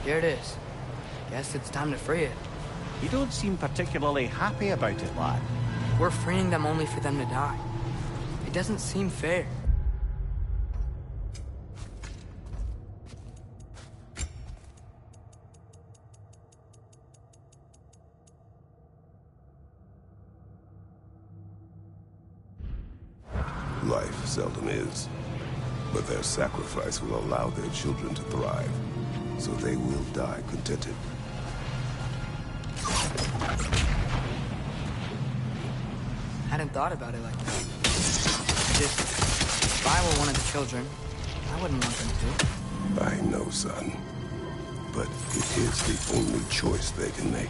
Here it is. Guess it's time to free it. You don't seem particularly happy about it, lad. We're freeing them only for them to die. It doesn't seem fair. Life seldom is, but their sacrifice will allow their children to thrive, so they will die contented. Hadn't thought about it like that. Just, if I were one of the children, I wouldn't want them to. I know, son, but it is the only choice they can make.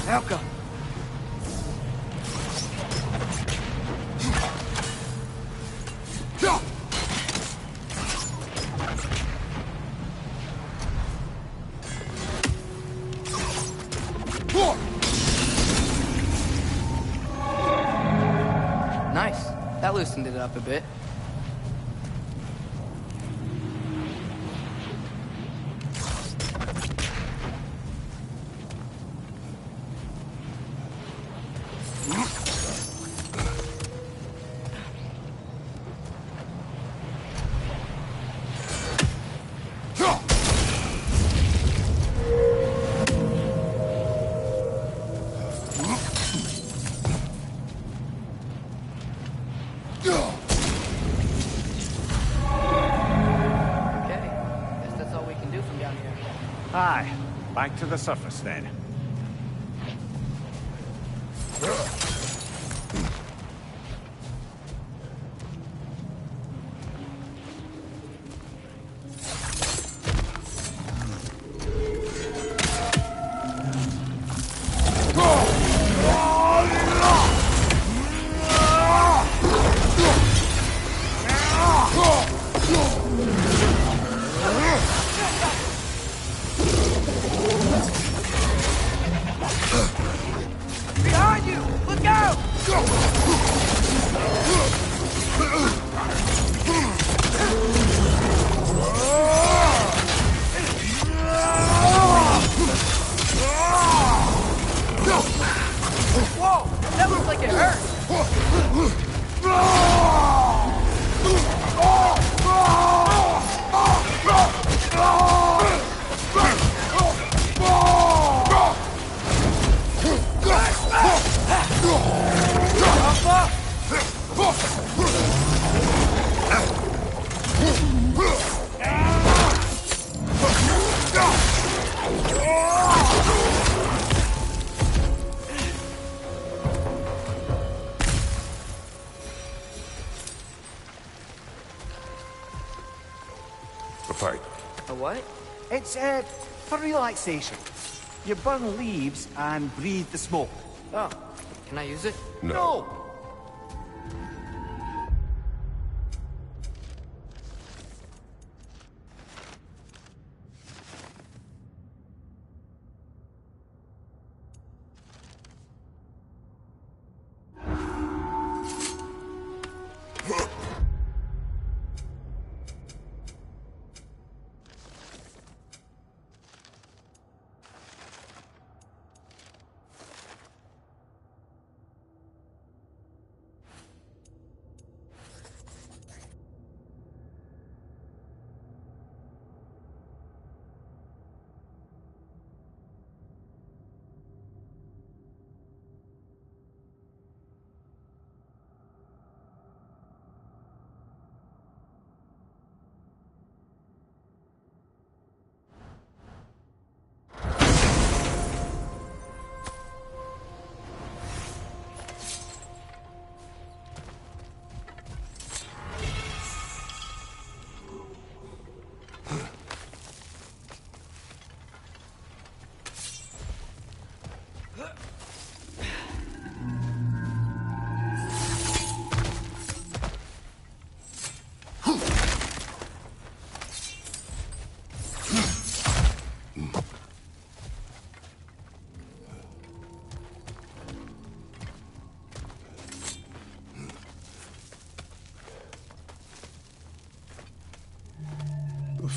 Elka! Nice. That loosened it up a bit. Aye. Back to the surface then. Behind you! Look out! Whoa! That looks like it hurt! A fight. A what? It's, for relaxation. You burn leaves and breathe the smoke. Oh, can I use it? No.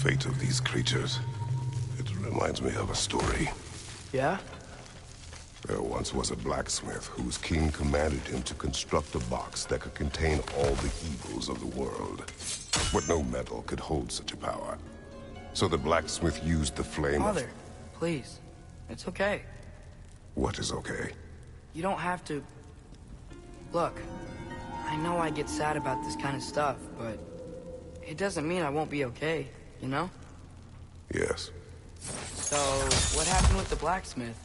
fate of these creatures. It reminds me of a story. Yeah? There once was a blacksmith whose king commanded him to construct a box that could contain all the evils of the world. But no metal could hold such a power. So the blacksmith used the flame Father, please. It's okay. What is okay? You don't have to... Look, I know I get sad about this kind of stuff, but... it doesn't mean I won't be okay, you know? Yes. So, what happened with the blacksmith?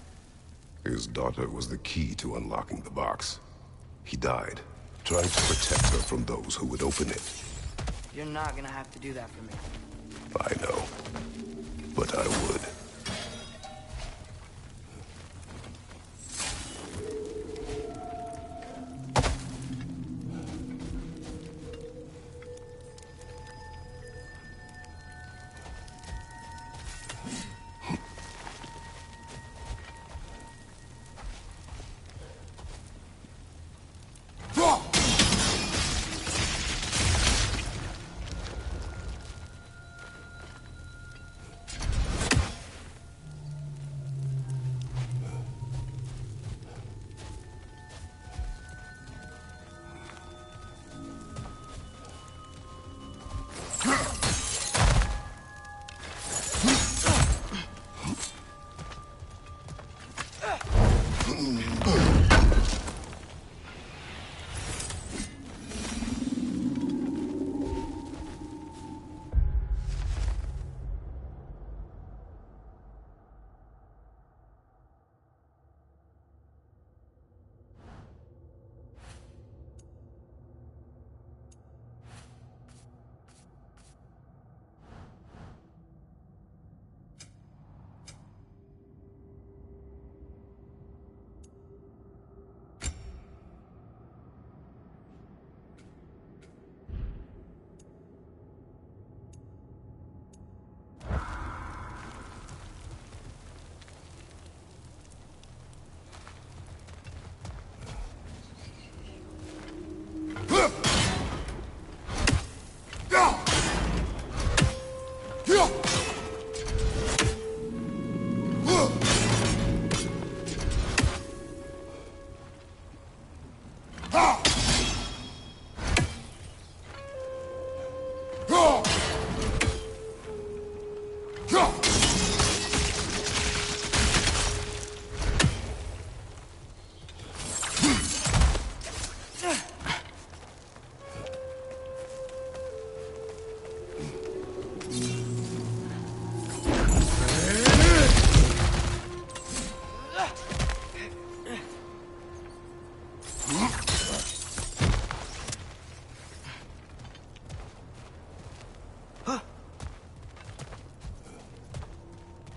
His daughter was the key to unlocking the box. He died, trying to protect her from those who would open it. You're not gonna have to do that for me. I know, but I would.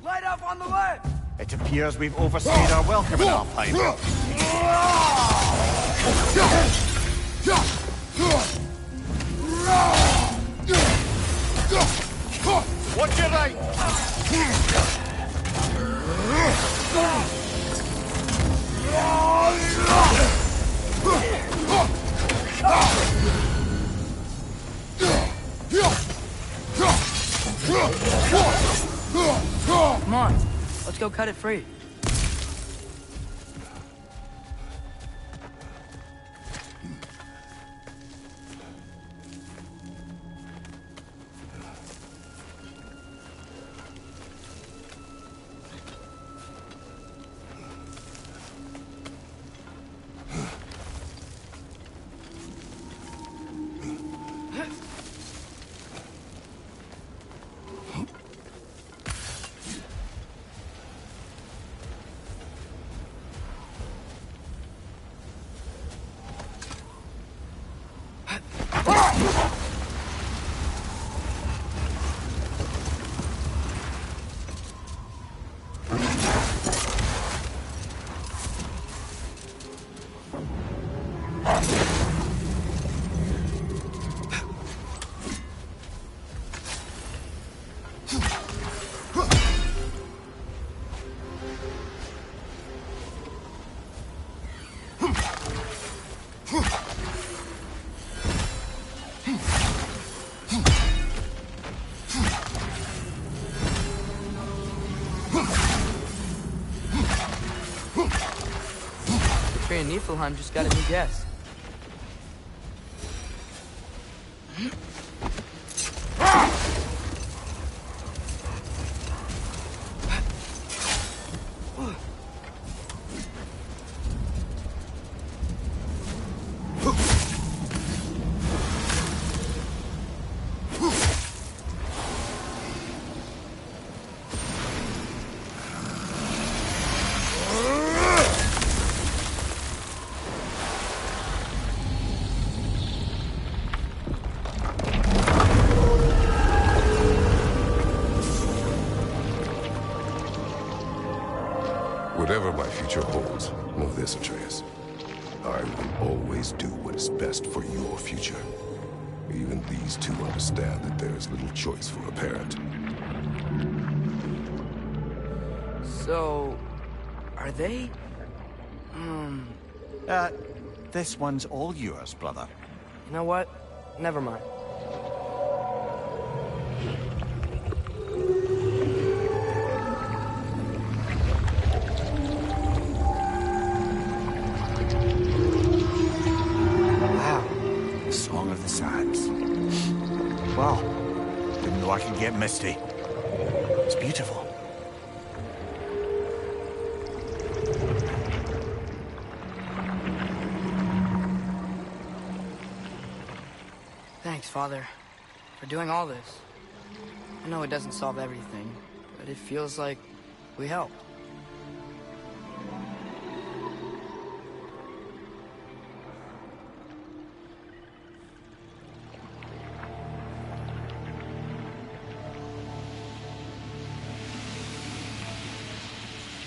Light up on the left! It appears we've overstayed our welcome in Alfheim. Watch your right! Come on, let's go cut it free. Niflheim just got a new guest. Whatever my future holds, know this, Atreus. I will always do what is best for your future. Even these two understand that there is little choice for a parent. So, are they? This one's all yours, brother. You know what? Never mind. Song of the Sands. Wow. Didn't know I could get misty. It's beautiful. Thanks, Father, for doing all this. I know it doesn't solve everything, but it feels like we helped.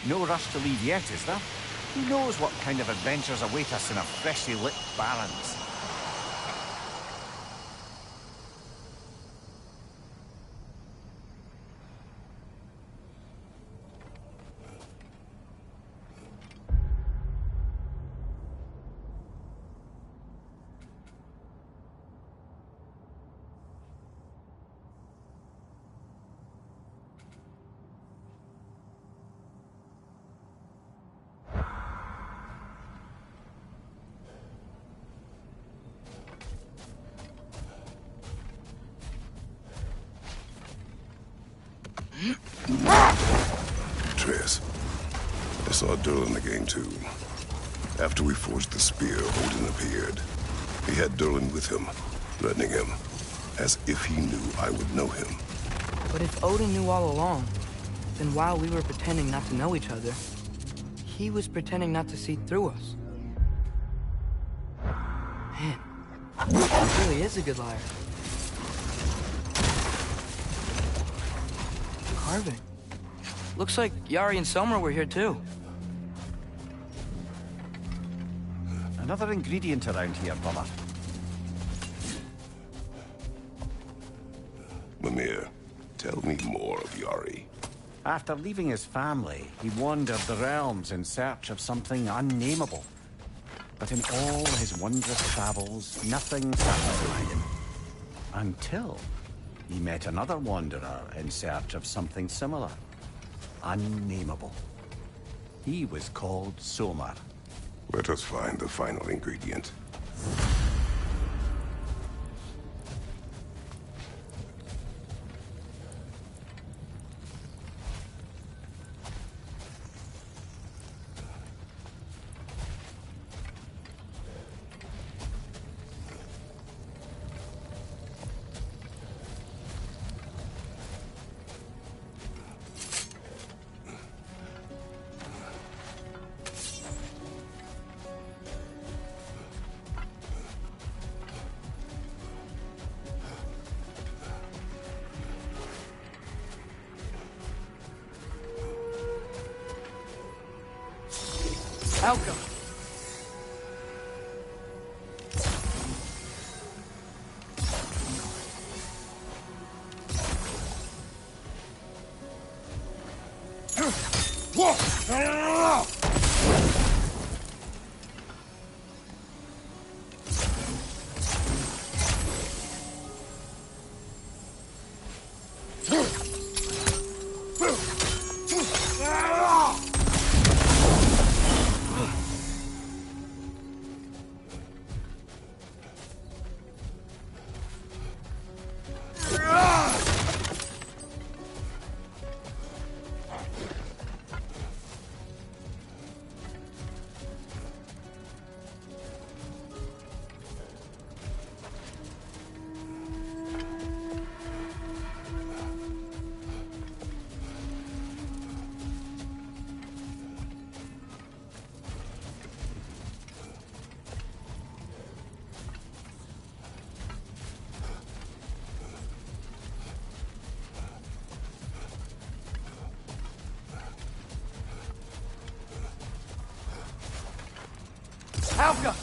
No rush to leave yet, is there? Who knows what kind of adventures await us in our freshly lit barrens? Atreus, I saw Durlin again too. After we forged the spear, Odin appeared. He had Durlin with him, threatening him, as if he knew I would know him. But if Odin knew all along, then while we were pretending not to know each other, he was pretending not to see through us. Man, he really is a good liar. Carving. Looks like Yari and Selmer were here too. Another ingredient around here, brother. Mimir, tell me more of Yari. After leaving his family, he wandered the realms in search of something unnameable. But in all his wondrous travels, nothing satisfied him. Until he met another wanderer in search of something similar. Unnameable. He was called Somar. Let us find the final ingredient. Helga! Kafka!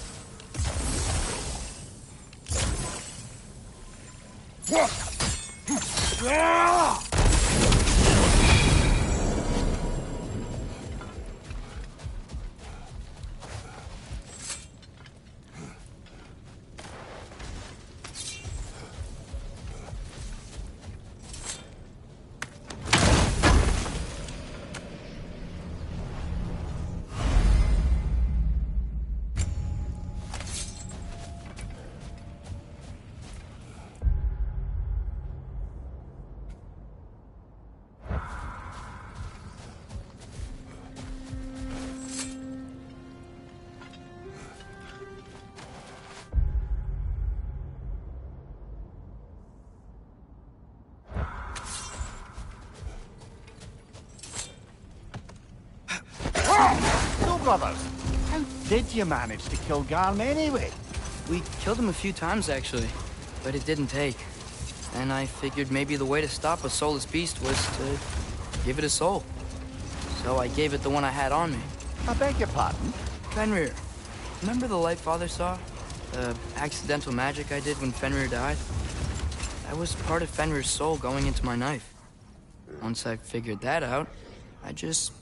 So, brothers, how did you manage to kill Garm anyway? We killed him a few times, actually, but it didn't take. And I figured maybe the way to stop a soulless beast was to give it a soul. So I gave it the one I had on me. I beg your pardon? Fenrir. Remember the light Father saw? The accidental magic I did when Fenrir died? That was part of Fenrir's soul going into my knife. Once I figured that out, I just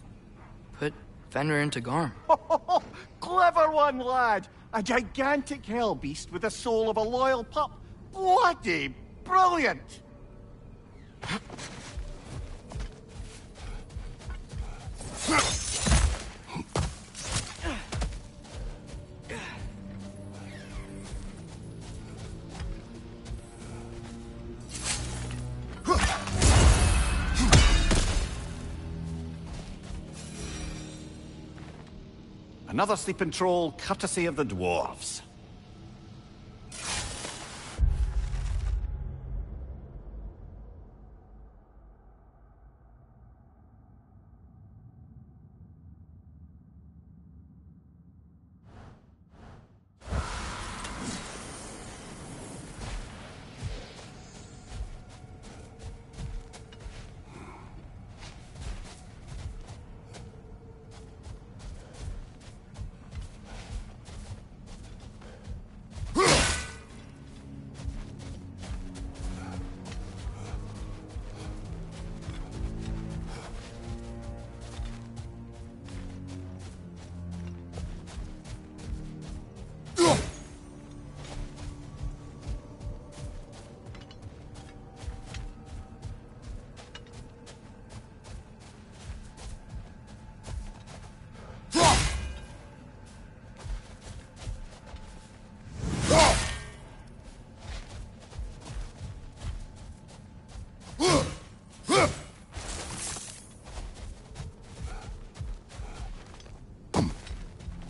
put Fenrir into Garm. Clever one, lad! A gigantic hell beast with the soul of a loyal pup. Bloody brilliant! Another sleeping troll, courtesy of the dwarves.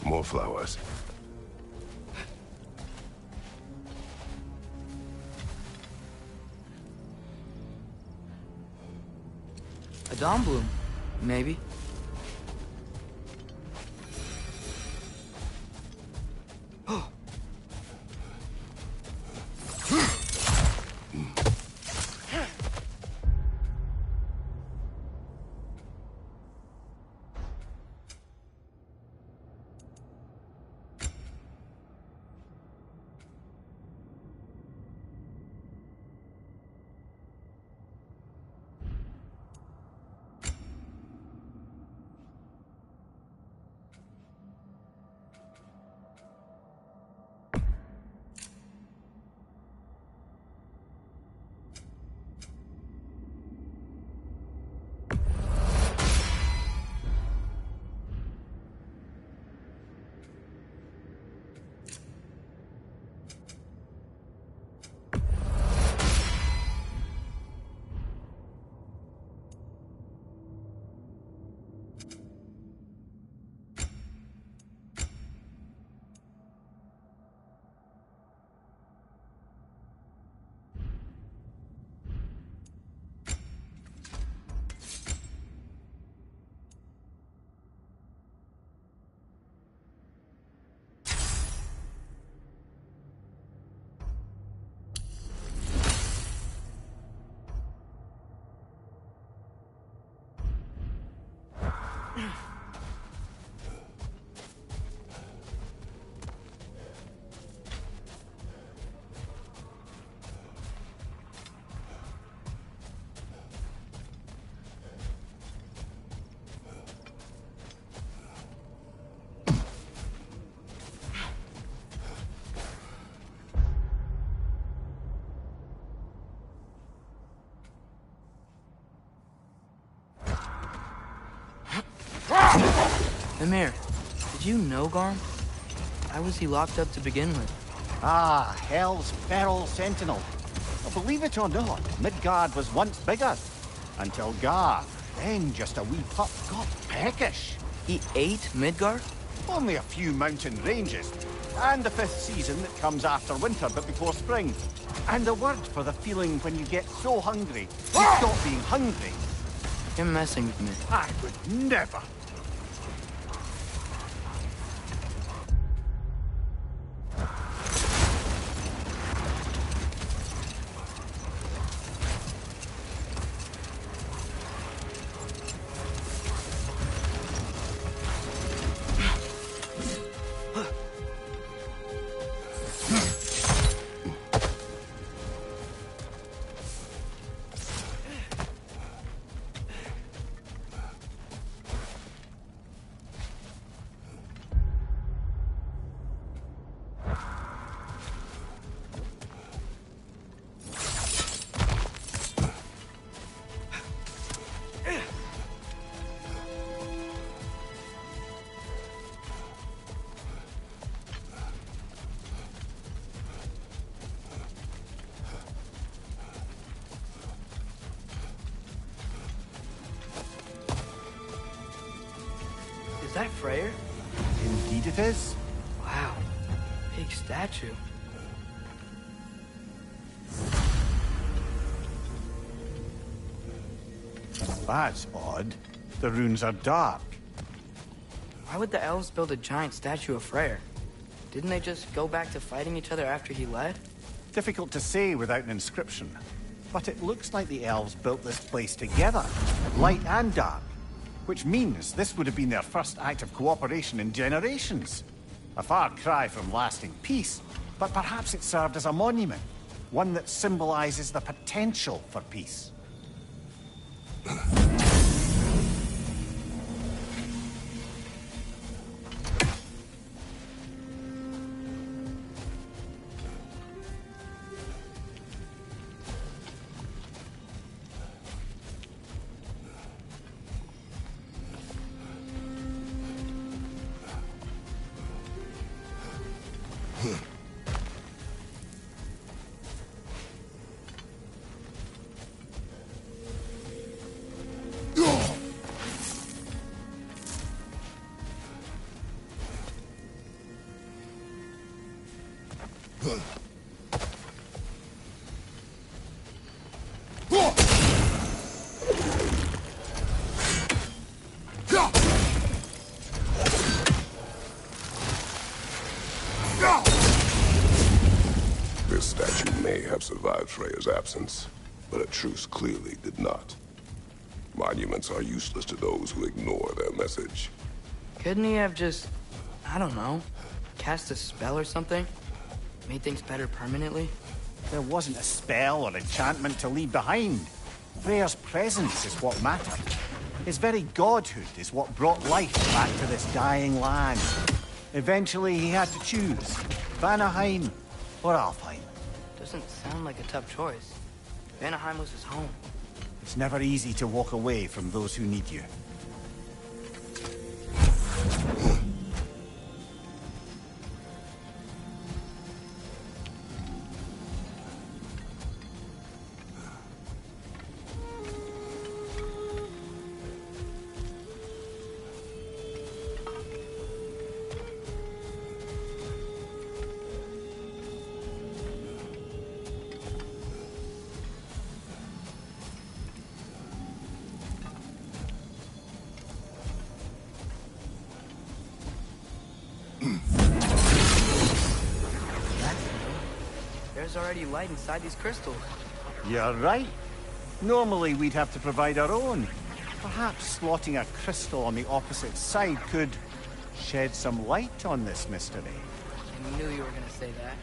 More flowers. A dawn bloom, maybe. Mimir, did you know Garm? Why was he locked up to begin with? Ah, Hell's feral sentinel. Well, believe it or not, Midgard was once bigger. Until Gar, then just a wee pup, got peckish. He ate Midgard? Only a few mountain ranges. And the 5th season that comes after winter but before spring. And a word for the feeling when you get so hungry, you stop being hungry. You're messing with me. I would never. Is that Freyr? Indeed it is. Wow. Big statue. That's odd. The runes are dark. Why would the elves build a giant statue of Freyr? Didn't they just go back to fighting each other after he led? Difficult to say without an inscription. But it looks like the elves built this place together, light and dark. Which means this would have been their first act of cooperation in generations. A far cry from lasting peace, but perhaps it served as a monument. One that symbolizes the potential for peace. This statue may have survived Freya's absence, but a truce clearly did not. Monuments are useless to those who ignore their message. Couldn't he have just, I don't know, cast a spell or something? Made things better permanently? There wasn't a spell or enchantment to leave behind. Freya's presence is what mattered. His very godhood is what brought life back to this dying land. Eventually he had to choose, Vanaheim or Alfheim. Doesn't sound like a tough choice. Vanaheim was his home. It's never easy to walk away from those who need you. There's already light inside these crystals. You're right. Normally we'd have to provide our own. Perhaps slotting a crystal on the opposite side could shed some light on this mystery. I knew you were gonna say that.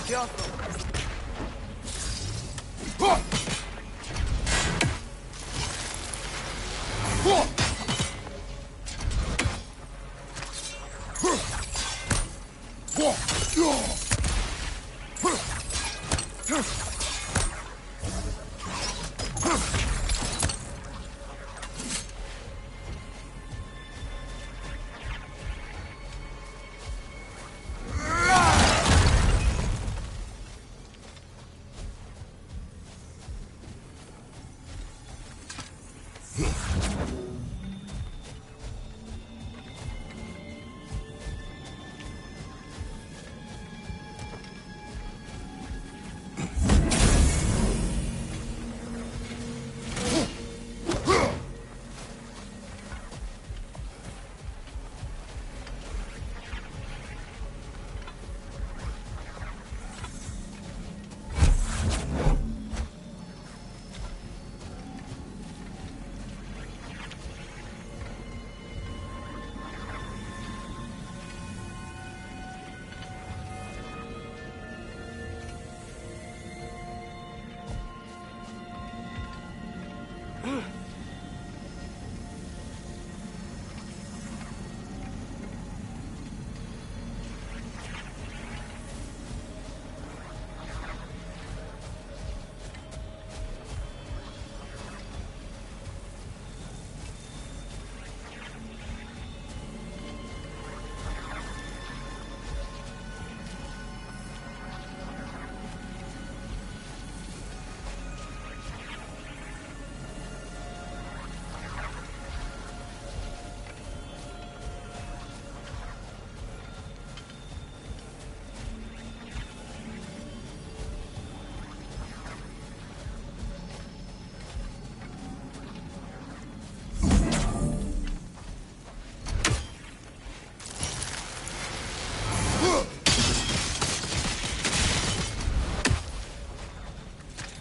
Teoffel.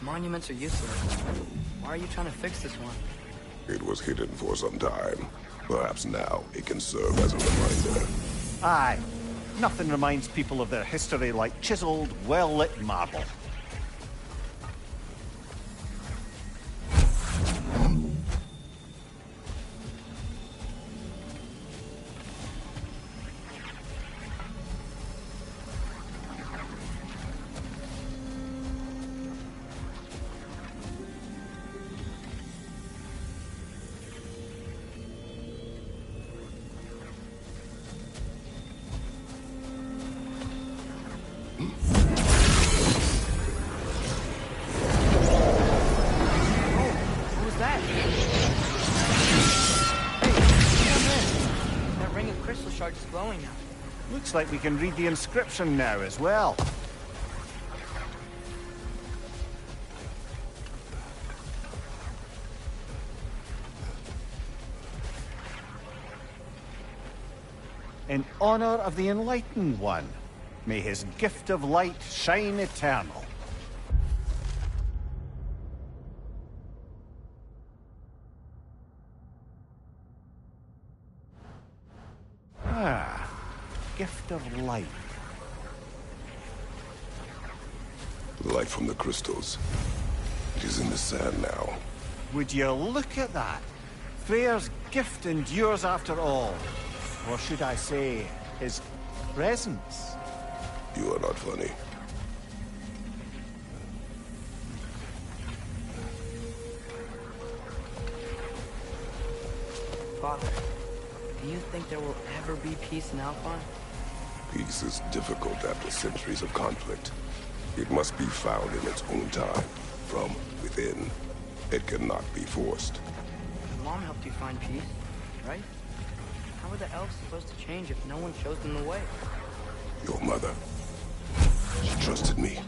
Monuments are useless. Why are you trying to fix this one? It was hidden for some time. Perhaps now it can serve as a reminder. Aye. Nothing reminds people of their history like chiseled, well-lit marble. Glowing now. Looks like we can read the inscription now as well. In honor of the Enlightened One, may his gift of light shine eternal. Gift of light. The light from the crystals. It is in the sand now. Would you look at that? Freyr's gift endures after all. Or should I say, his presence? You are not funny. Father, do you think there will ever be peace in Alfheim? Peace is difficult after centuries of conflict. It must be found in its own time, from within. It cannot be forced. Mom helped you find peace, right? How are the elves supposed to change if no one shows them the way? Your mother. She trusted me.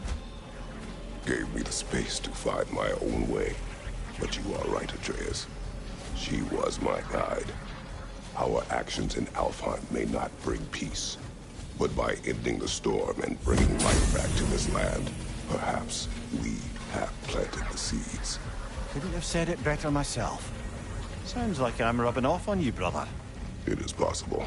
Gave me the space to find my own way. But you are right, Atreus. She was my guide. Our actions in Alfheim may not bring peace. But by ending the storm and bringing life back to this land, perhaps we have planted the seeds. Couldn't have said it better myself. Sounds like I'm rubbing off on you, brother. It is possible.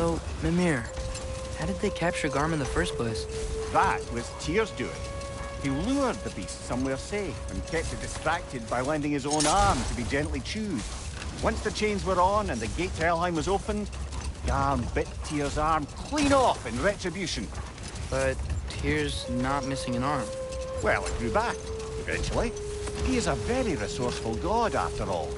So, Mimir, how did they capture Garm in the first place? That was Tyr's doing. He lured the beast somewhere safe and kept it distracted by lending his own arm to be gently chewed. Once the chains were on and the gate to Helheim was opened, Garm bit Tyr's arm clean off in retribution. But Tyr's not missing an arm. Well, it grew back, eventually. He is a very resourceful god, after all.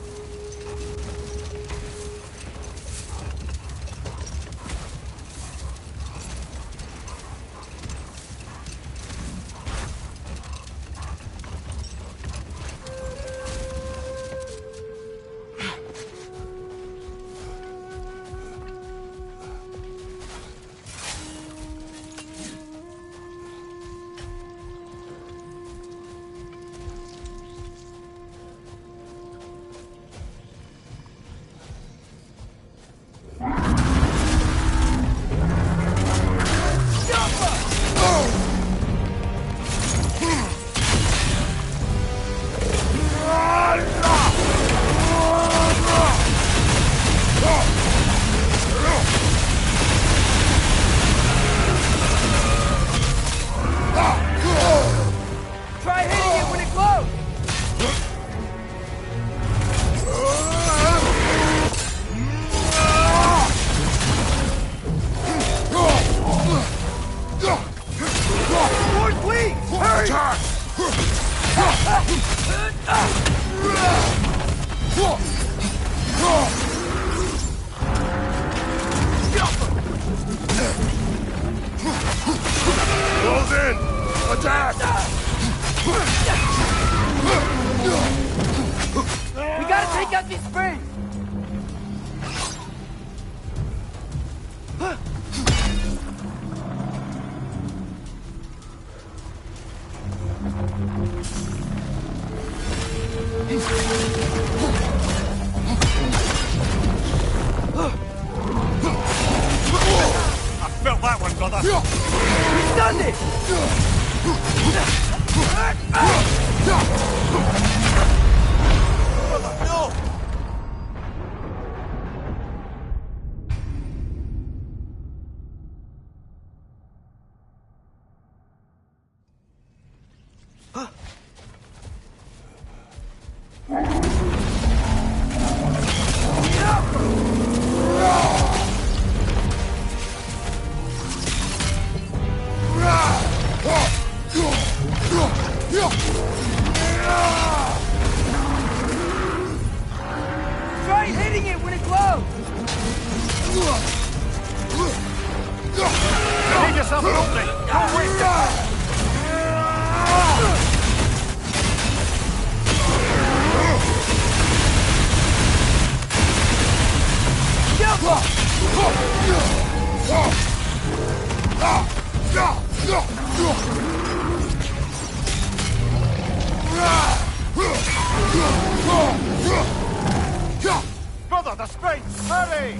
Try hitting it when it glows! Lord, please! Hurry! Close in! Attack! We gotta take out these springs! I felt that one, brother! We stunned it! No! Try hitting it when it glows! Save yourself an opening! Don't waste it! Brother, the springs! Hurry!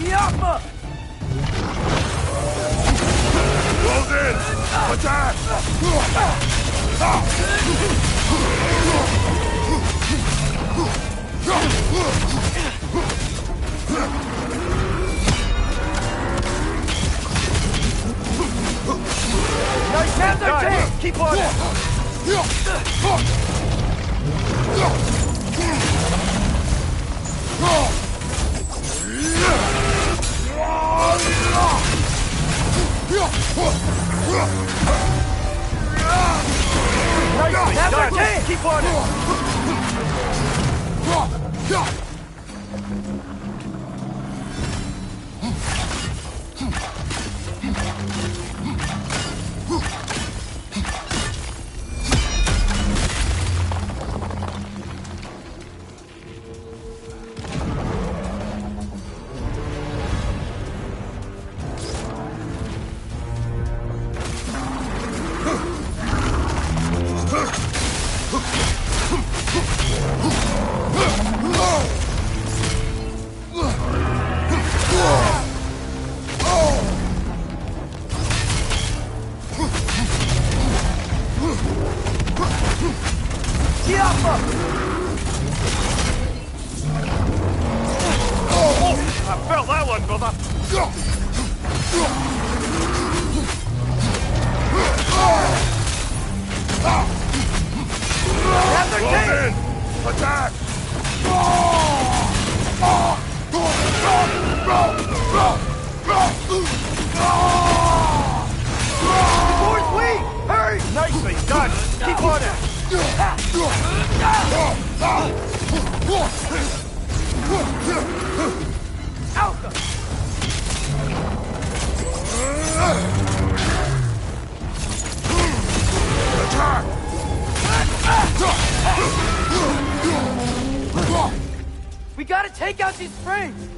Yappa! Close in! Attack! Nice Hands are done. changed! Keep on it! Nicely Hands are done. changed! Keep on it! Grab their tail! Attack! Board's weak! Hurry! Nicely done! Keep on it! Alka! Attack! We gotta take out these frames!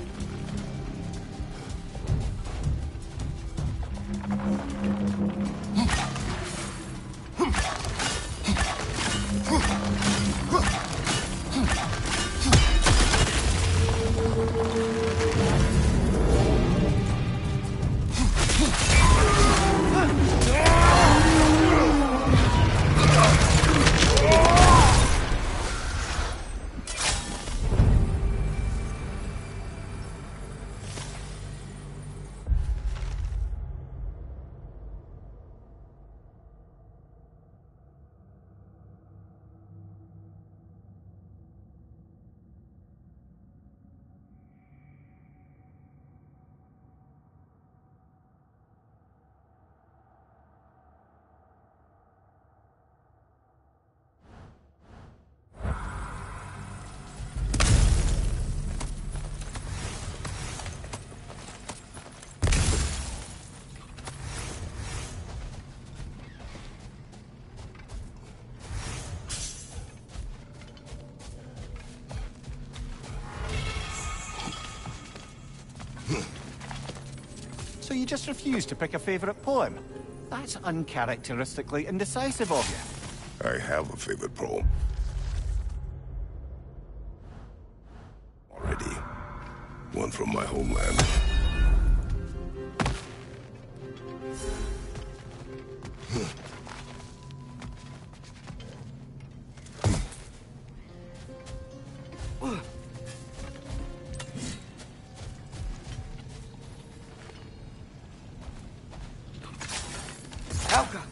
So you just refuse to pick a favorite poem? That's uncharacteristically indecisive of you. I have a favorite poem. Already. One from my homeland. Alka!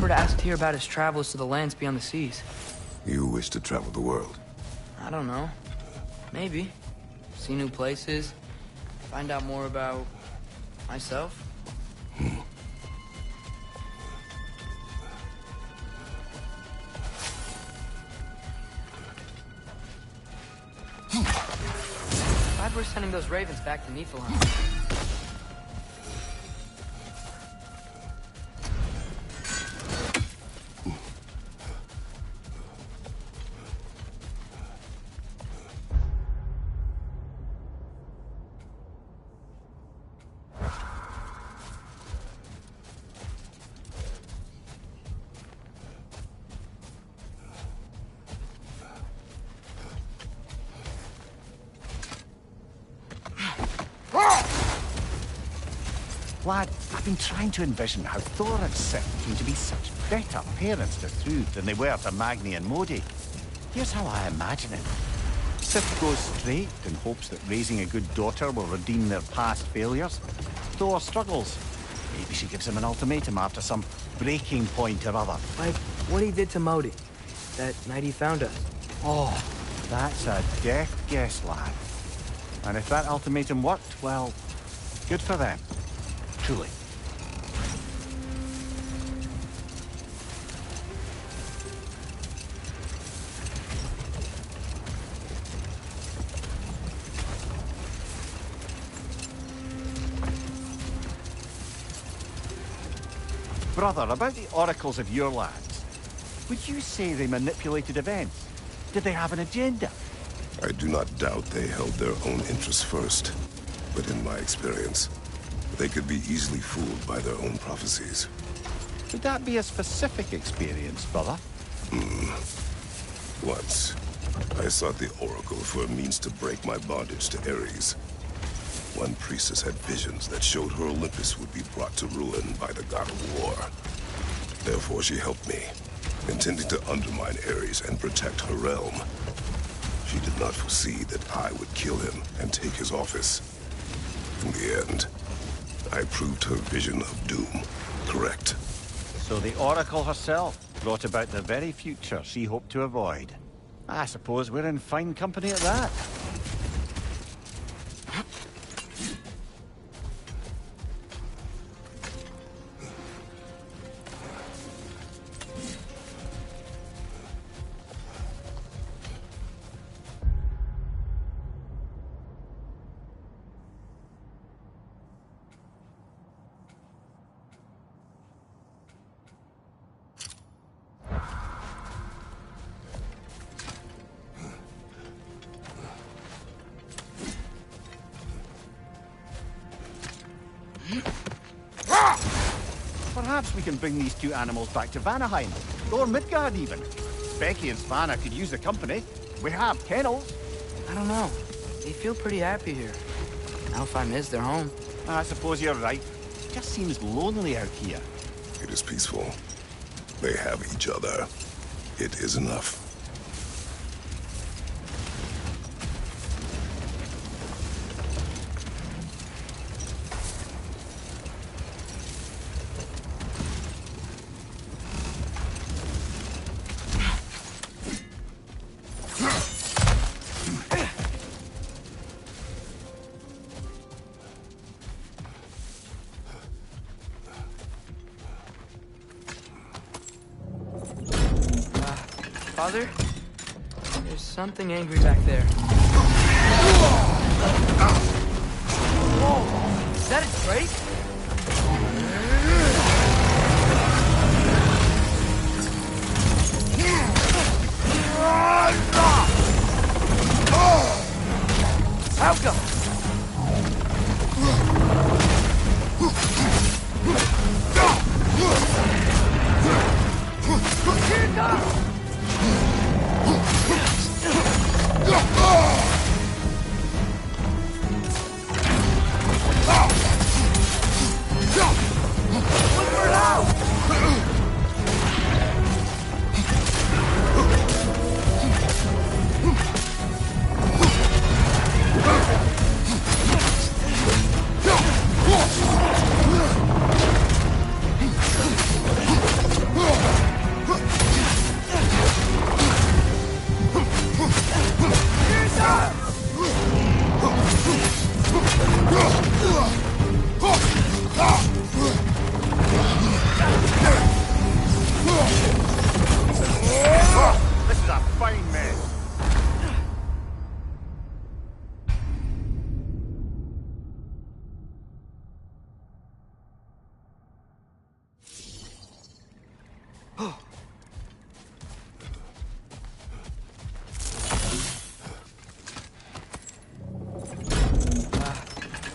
remembered I asked here about his travels to the lands beyond the seas. You wish to travel the world? I don't know. Maybe. See new places. Find out more about... myself. Glad we're sending those ravens back to Niflheim. Lad, I've been trying to envision how Thor and Sif came to be such better parents to Thrud than they were to Magni and Modi. Here's how I imagine it. Sif goes straight in hopes that raising a good daughter will redeem their past failures. Thor struggles. Maybe she gives him an ultimatum after some breaking point or other. Like what he did to Modi, that night he found us. Oh, that's a deft guess, lad. And if that ultimatum worked, well, good for them. Truly. Brother, about the oracles of your lands, would you say they manipulated events? Did they have an agenda? I do not doubt they held their own interests first. But in my experience, they could be easily fooled by their own prophecies. Would that be a specific experience, brother? Once, I sought the Oracle for a means to break my bondage to Ares. One priestess had visions that showed her Olympus would be brought to ruin by the god of war. Therefore she helped me, intending to undermine Ares and protect her realm. She did not foresee that I would kill him and take his office. In the end, I proved her vision of doom correct. So the Oracle herself brought about the very future she hoped to avoid. I suppose we're in fine company at that. Perhaps we can bring these two animals back to Vanaheim, or Midgard even. Becky and Svanna could use the company. We have kennels. I don't know. They feel pretty happy here. Alfheim is their home. I suppose you're right. It just seems lonely out here. It is peaceful. They have each other. It is enough. Father? There's something angry back there. Whoa! Is that a drake? Helga!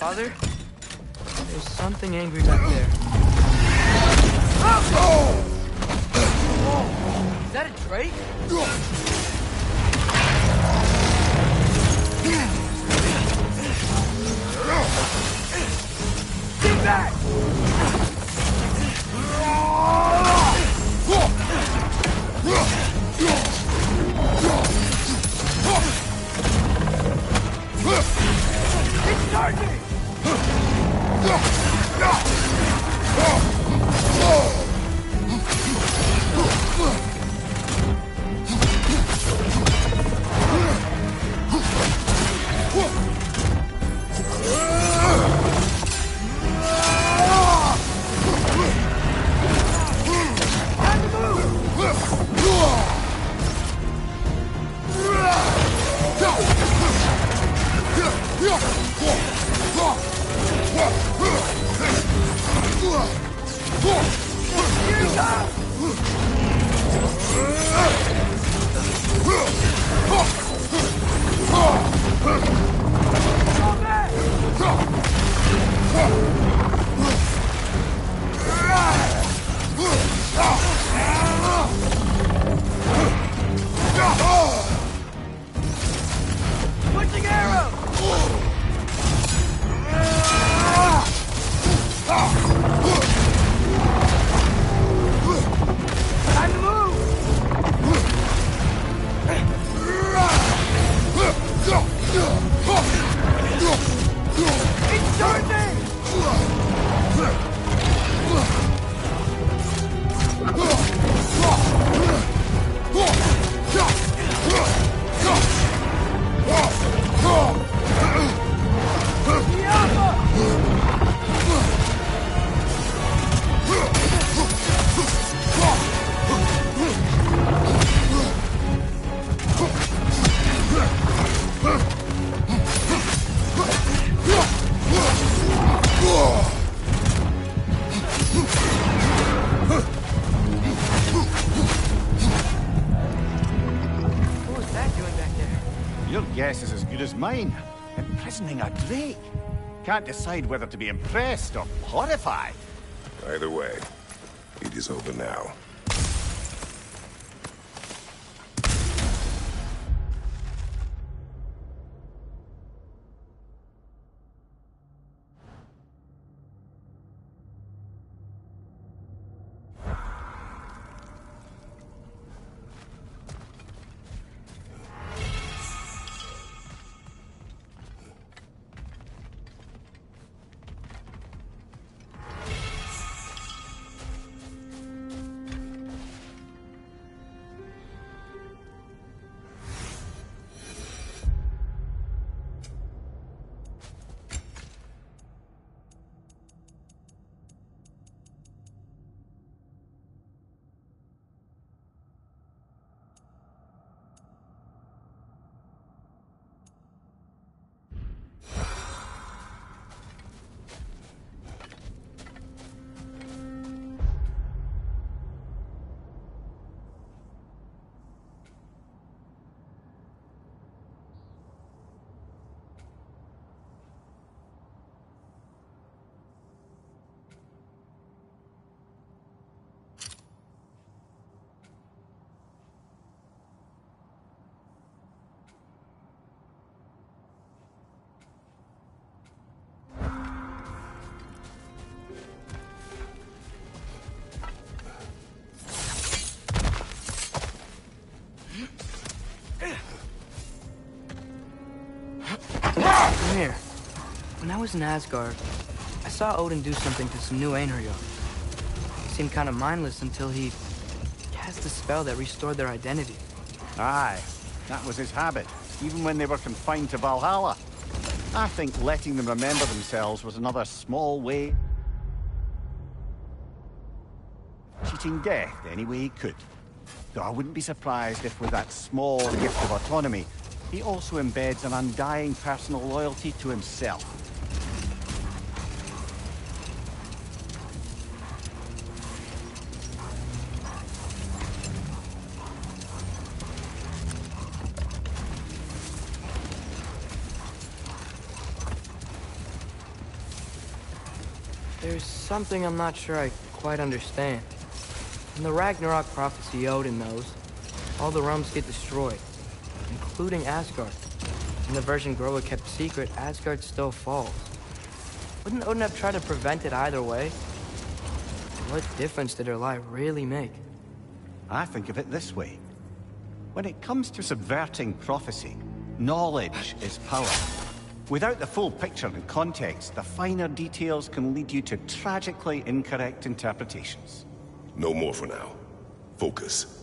Father, there's something angry back there. Is that a drake? Get back! It's charging! Switching arrow! Time to move! It's charging! What was that doing back there? Your guess is as good as mine. Imprisoning a drake. Can't decide whether to be impressed or horrified. Either way, it is over now. Come here. When I was in Asgard, I saw Odin do something to some new Einherjar. He seemed kind of mindless until he cast a spell that restored their identity. Aye, that was his habit, even when they were confined to Valhalla. I think letting them remember themselves was another small way cheating death any way he could. Though I wouldn't be surprised if with that small gift of autonomy, he also embeds an undying personal loyalty to himself. There's something I'm not sure I quite understand. In the Ragnarok prophecy Odin knows, all the realms get destroyed, including Asgard. In the version Groa kept secret, Asgard still falls. Wouldn't Odin have tried to prevent it either way? What difference did her lie really make? I think of it this way. When it comes to subverting prophecy, knowledge is power. Without the full picture and context, the finer details can lead you to tragically incorrect interpretations. No more for now. Focus.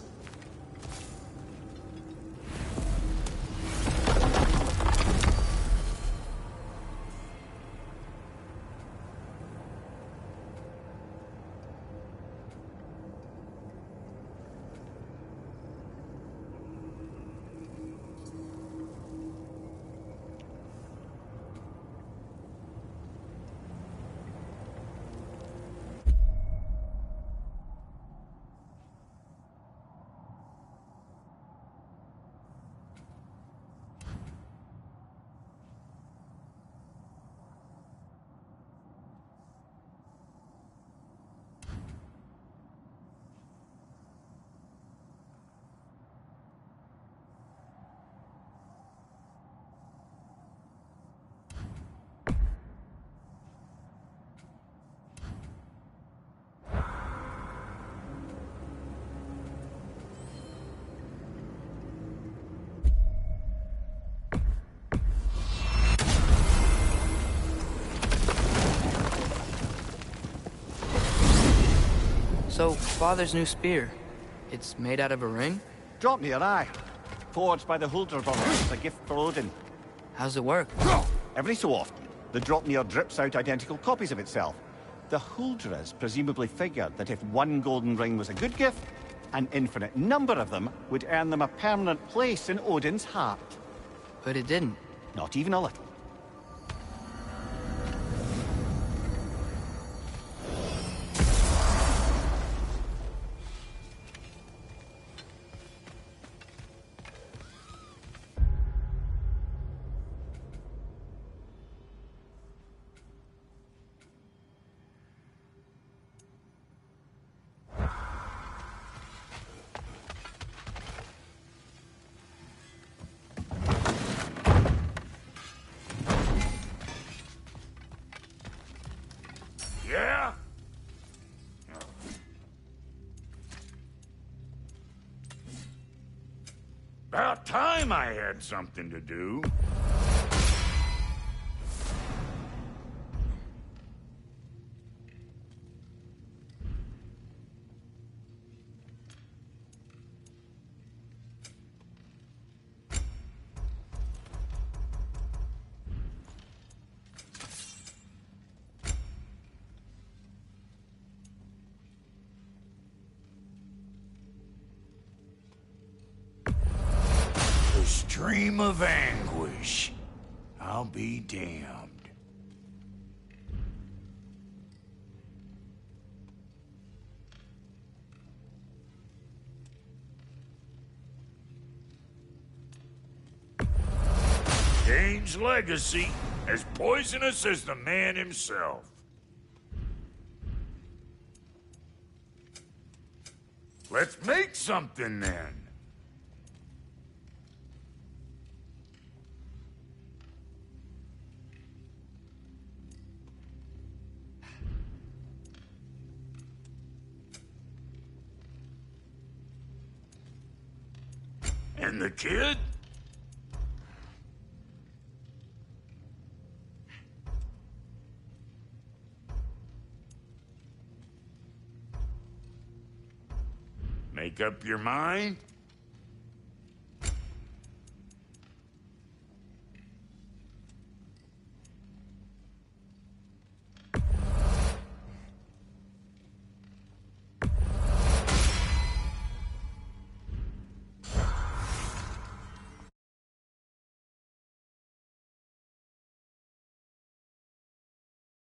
So, Father's new spear, it's made out of a ring? Drop me your eye. Forged by the Huldra brothers as a gift for Odin. How's it work? Every so often, the Dropnir drips out identical copies of itself. The Huldras presumably figured that if one golden ring was a good gift, an infinite number of them would earn them a permanent place in Odin's heart. But it didn't. Not even a little. Yeah? About time I had something to do. Stream of anguish. I'll be damned. Kane's legacy, as poisonous as the man himself. Let's make something then. And the kid? Make up your mind?